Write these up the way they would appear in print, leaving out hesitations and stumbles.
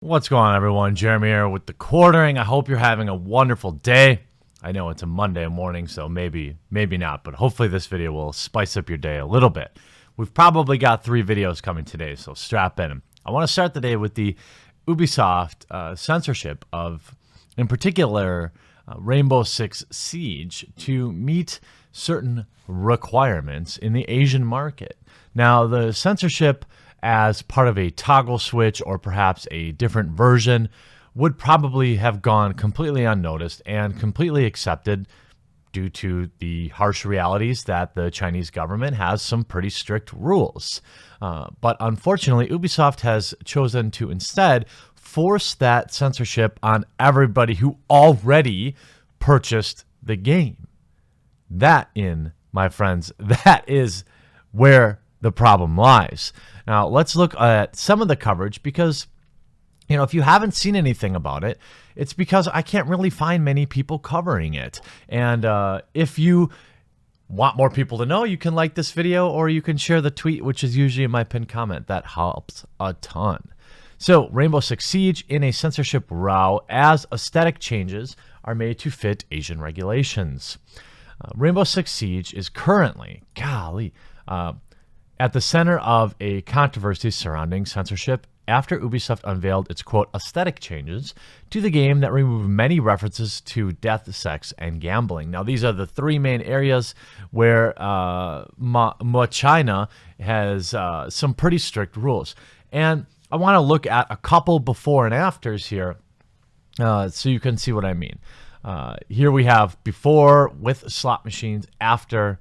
What's going on, everyone? Jeremy here with the quartering. I hope you're having a wonderful day. I know it's a Monday morning, so maybe not, but hopefully this video will spice up your day a little bit. We've probably got 3 videos coming today, so strap in. I want to start the day with the Ubisoft censorship of, in particular, Rainbow Six Siege to meet certain requirements in the Asian market. Now, the censorship as part of a toggle switch or perhaps a different version would probably have gone completely unnoticed and completely accepted due to the harsh realities that the Chinese government has some pretty strict rules. But unfortunately, Ubisoft has chosen to instead force that censorship on everybody who already purchased the game. My friends, that is where the problem lies. Now, let's look at some of the coverage because, if you haven't seen anything about it, it's because I can't really find many people covering it. And if you want more people to know, you can like this video or you can share the tweet, which is usually in my pinned comment. That helps a ton. So, Rainbow Six Siege in a censorship row as aesthetic changes are made to fit Asian regulations. Rainbow Six Siege is currently, at the center of a controversy surrounding censorship after Ubisoft unveiled its, quote, aesthetic changes to the game that remove many references to death, sex, and gambling. Now, these are the 3 main areas where China has some pretty strict rules. And I want to look at a couple before and afters here so you can see what I mean. Here we have before with slot machines, after,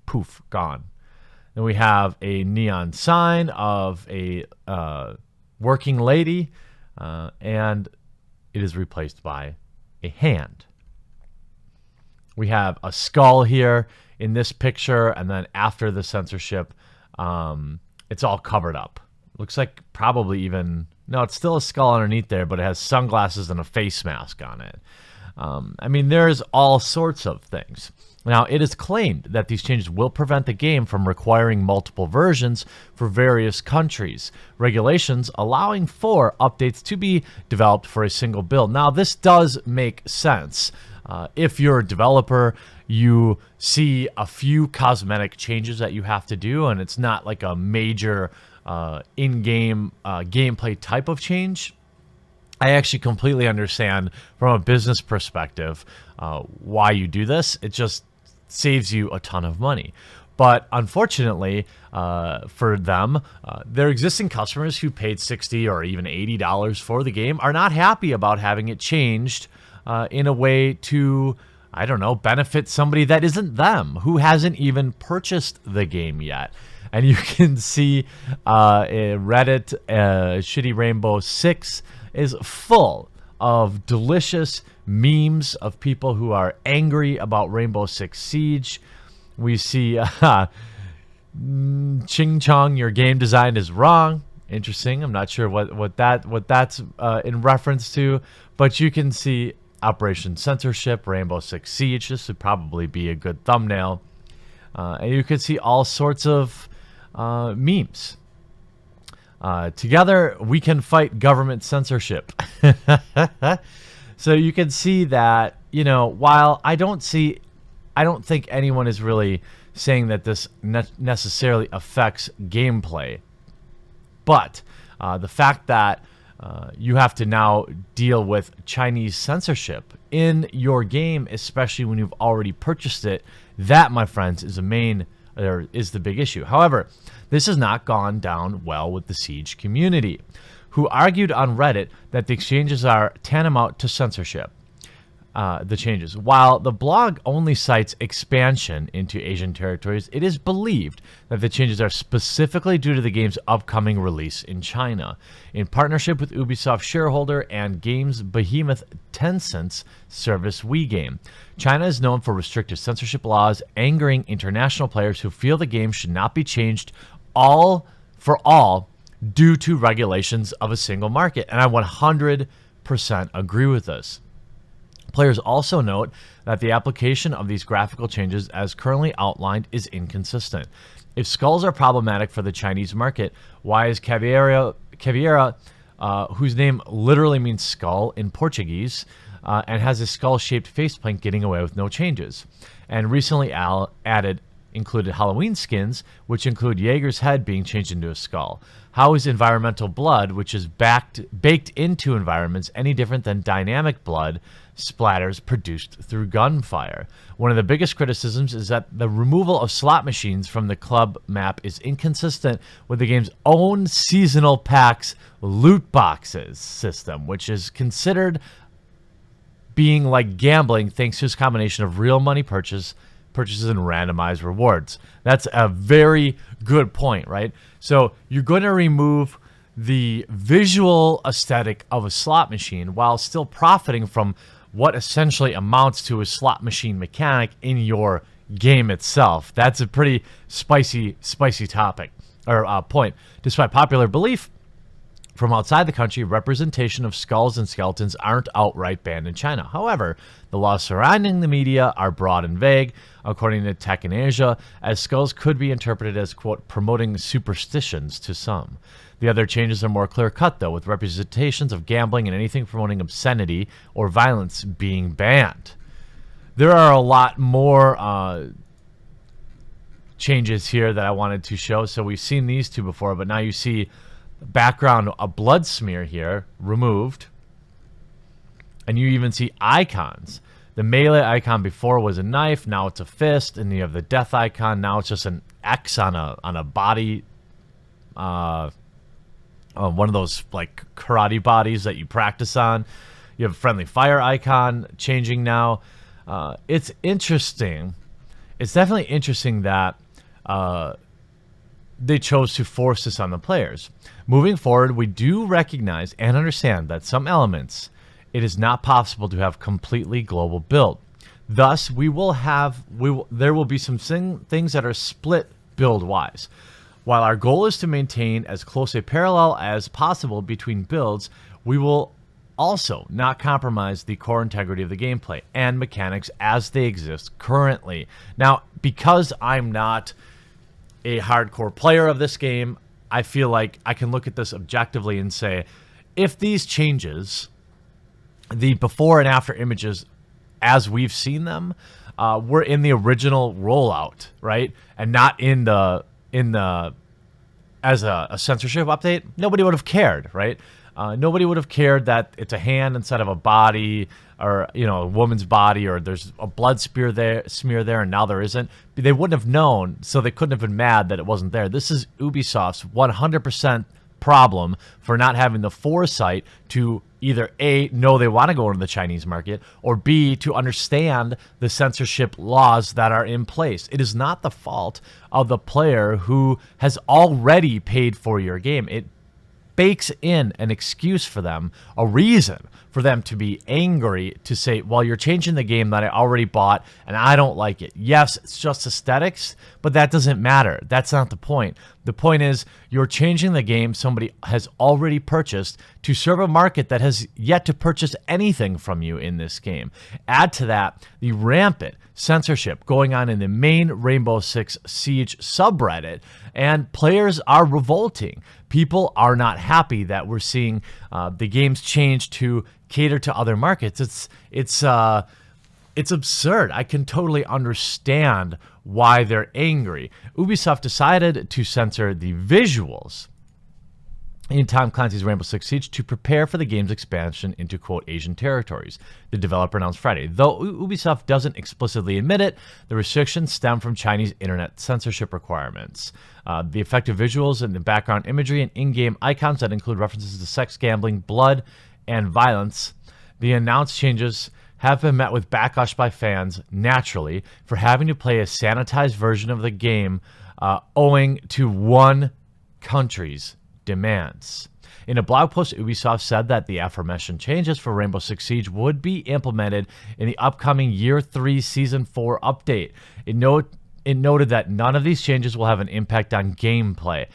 poof, gone. Then we have a neon sign of a working lady, and it is replaced by a hand. We have a skull here in this picture, and then after the censorship, it's all covered up. Looks like probably even... No, it's still a skull underneath there, but it has sunglasses and a face mask on it. There's all sorts of things. Now, it is claimed that these changes will prevent the game from requiring multiple versions for various countries, regulations allowing for updates to be developed for a single build. Now, this does make sense. If you're a developer, you see a few cosmetic changes that you have to do, and it's not like a major in-game gameplay type of change. I actually completely understand from a business perspective why you do this. It just saves you a ton of money. But unfortunately for them, their existing customers who paid $60 or even $80 for the game are not happy about having it changed in a way to, benefit somebody that isn't them, who hasn't even purchased the game yet. And you can see Reddit, Shitty Rainbow 6 is full of delicious memes of people who are angry about Rainbow Six Siege. We see Ching Chong, your game design is wrong. Interesting. I'm not sure what that's in reference to, but you can see Operation Censorship, Rainbow Six Siege. This would probably be a good thumbnail. And you can see all sorts of memes. Together, we can fight government censorship. So you can see that, while I don't think anyone is really saying that this necessarily affects gameplay. But the fact that you have to now deal with Chinese censorship in your game, especially when you've already purchased it, that, my friends, is the big issue. However, this has not gone down well with the Siege community, who argued on Reddit that the exchanges are tantamount to censorship. The changes. While the blog only cites expansion into Asian territories, it is believed that the changes are specifically due to the game's upcoming release in China. In partnership with Ubisoft shareholder and games behemoth Tencent's service WeGame, China is known for restrictive censorship laws, angering international players who feel the game should not be changed for all due to regulations of a single market. And I 100% agree with this. Players also note that the application of these graphical changes as currently outlined is inconsistent. If skulls are problematic for the Chinese market, why is Caveira whose name literally means skull in Portuguese, and has a skull-shaped faceplate getting away with no changes. And recently included Halloween skins, which include Jaeger's head being changed into a skull. How is environmental blood, which is baked into environments, any different than dynamic blood splatters produced through gunfire? One of the biggest criticisms is that the removal of slot machines from the club map is inconsistent with the game's own seasonal packs loot boxes system, which is considered being like gambling thanks to its combination of real money purchases and randomized rewards. That's a very good point, right? So you're going to remove the visual aesthetic of a slot machine while still profiting from what essentially amounts to a slot machine mechanic in your game itself. That's a pretty spicy topic or point. Despite popular belief from outside the country, representation of skulls and skeletons aren't outright banned in China. However, the laws surrounding the media are broad and vague, according to Tech in Asia, as skulls could be interpreted as, quote, promoting superstitions to some. The other changes are more clear-cut, though, with representations of gambling and anything promoting obscenity or violence being banned. There are a lot more changes here that I wanted to show. So we've seen these two before, but now you see background, a blood smear here, removed. And you even see icons. The melee icon before was a knife, now it's a fist, and you have the death icon, now it's just an X on a body, one of those like karate bodies that you practice on. You have a friendly fire icon changing now. It's interesting. It's definitely interesting that they chose to force this on the players. Moving forward, we do recognize and understand that some elements, it is not possible to have completely global build. Thus, there will be some things that are split build-wise. While our goal is to maintain as close a parallel as possible between builds, we will also not compromise the core integrity of the gameplay and mechanics as they exist currently. Now, because I'm not a hardcore player of this game, I feel like I can look at this objectively and say, if these changes, the before and after images as we've seen them, were in the original rollout, right, and not in the as a censorship update, nobody would have cared, right? Nobody would have cared that it's a hand instead of a body, or a woman's body, or there's a blood smear there, and now there isn't. They wouldn't have known, so they couldn't have been mad that it wasn't there. This is Ubisoft's 100% problem for not having the foresight to either A, know they want to go into the Chinese market, or B, to understand the censorship laws that are in place. It is not the fault of the player who has already paid for your game. It bakes in an excuse for them, a reason for them to be angry, to say, well, you're changing the game that I already bought and I don't like it. Yes, it's just aesthetics, but that doesn't matter. That's not the point. The point is you're changing the game somebody has already purchased to serve a market that has yet to purchase anything from you in this game. Add to that the rampant censorship going on in the main Rainbow Six Siege subreddit, and players are revolting. People are not happy that we're seeing the games change to cater to other markets. It's absurd. I can totally understand why they're angry. Ubisoft decided to censor the visuals in Tom Clancy's Rainbow Six Siege to prepare for the game's expansion into, quote, Asian territories, the developer announced Friday. Though Ubisoft doesn't explicitly admit it, the restrictions stem from Chinese internet censorship requirements. The effective visuals and the background imagery and in-game icons that include references to sex, gambling, blood, and violence. The announced changes have been met with backlash by fans, naturally, for having to play a sanitized version of the game owing to one country's demands. In a blog post, Ubisoft said that the aforementioned changes for Rainbow Six Siege would be implemented in the upcoming Year 3 Season 4 update. It noted that none of these changes will have an impact on gameplay.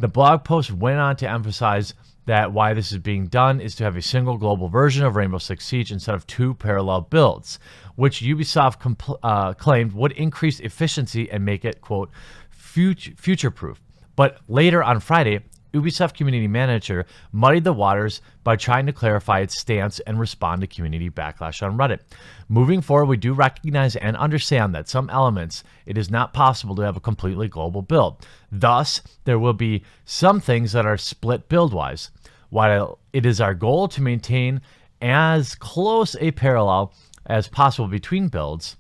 The blog post went on to emphasize that why this is being done is to have a single global version of Rainbow Six Siege instead of two parallel builds, which Ubisoft claimed would increase efficiency and make it, quote, future-proof. But later on Friday, Ubisoft community manager muddied the waters by trying to clarify its stance and respond to community backlash on Reddit. Moving forward, we do recognize and understand that some elements it is not possible to have a completely global build. Thus, there will be some things that are split build-wise. While it is our goal to maintain as close a parallel as possible between builds,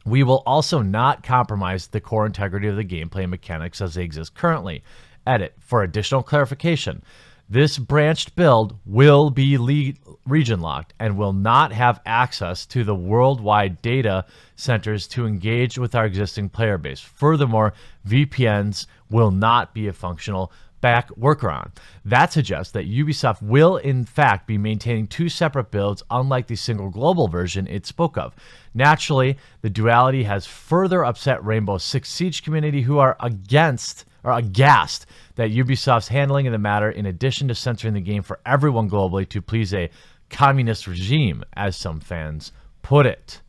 we will also not compromise the core integrity of the gameplay mechanics as they exist currently. Edit. For additional clarification, this branched build will be region locked and will not have access to the worldwide data centers to engage with our existing player base. Furthermore, VPNs will not be a functional back workaround. That suggests that Ubisoft will in fact be maintaining two separate builds, unlike the single global version it spoke of. Naturally, the duality has further upset Rainbow Six Siege community, who are aghast that Ubisoft's handling of the matter, in addition to censoring the game for everyone globally to please a communist regime, as some fans put it.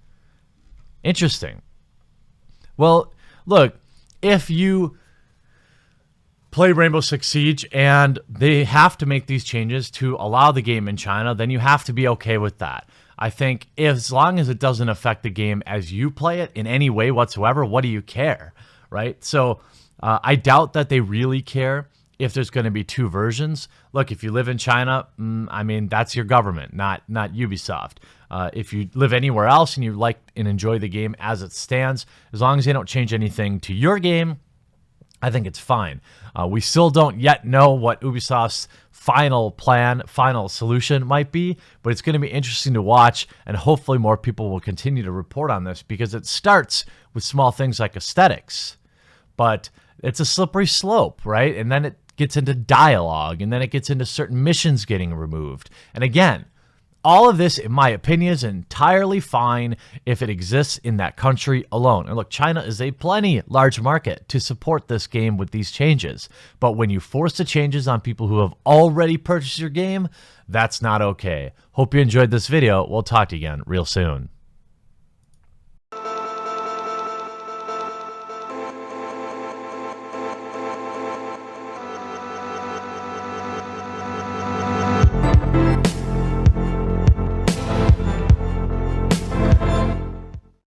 Interesting. Well, look, if you play Rainbow Six Siege and they have to make these changes to allow the game in China, then you have to be okay with that. I think as long as it doesn't affect the game as you play it in any way whatsoever, what do you care, right? So I doubt that they really care if there's going to be two versions. Look, if you live in China, I mean, that's your government, not Ubisoft. If you live anywhere else and you like and enjoy the game as it stands, as long as they don't change anything to your game, I think it's fine. We still don't yet know what Ubisoft's final plan, final solution might be, but it's going to be interesting to watch, and hopefully more people will continue to report on this, because it starts with small things like aesthetics, but it's a slippery slope, right? And then it gets into dialogue, and then it gets into certain missions getting removed. And again, all of this, in my opinion, is entirely fine if it exists in that country alone. And look, China is a plenty large market to support this game with these changes. But when you force the changes on people who have already purchased your game, that's not okay. Hope you enjoyed this video. We'll talk to you again real soon.